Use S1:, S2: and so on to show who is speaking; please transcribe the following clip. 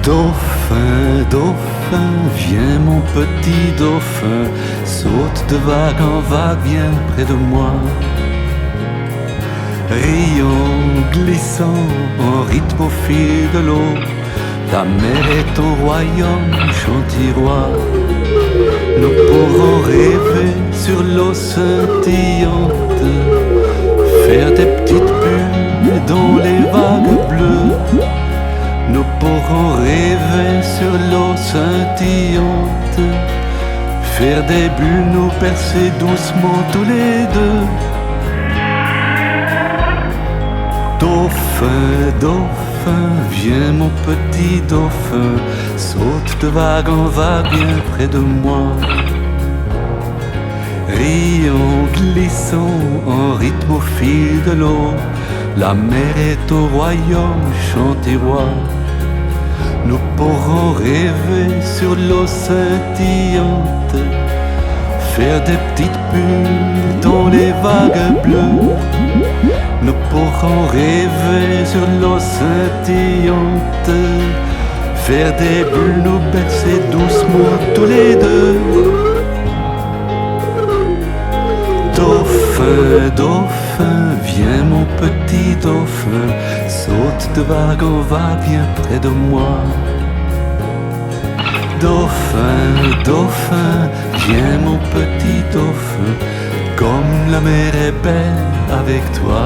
S1: Dauphin, dauphin, viens mon petit dauphin, saute de vague en vague, viens près de moi. Riant, glissant, en rythme au fil de l'eau, ta mer est ton royaume, chantiroir. Nous pourrons rêver sur l'eau scintillante, faire des petites bulles dans les vagues bleues. Nous pourrons rêver sur l'eau scintillante, faire des bulles, nous percer doucement tous les deux. Dauphin, dauphin, viens mon petit dauphin, saute de vague en vague, viens près de moi. Riant, glissant, en rythme au fil de l'eau, la mer est au royaume, chantiroir. Nous pourrons rêver sur l'eau scintillante, faire des petites bulles dans les vagues bleues. Nous pourrons rêver sur l'eau scintillante, faire des bulles, nous baisser doucement tous les deux. Dauphin, dauphin, viens mon petit dauphin, saute de vague en vague, viens près de moi. Dauphin, dauphin, viens mon petit dauphin, comme la mer est belle avec toi.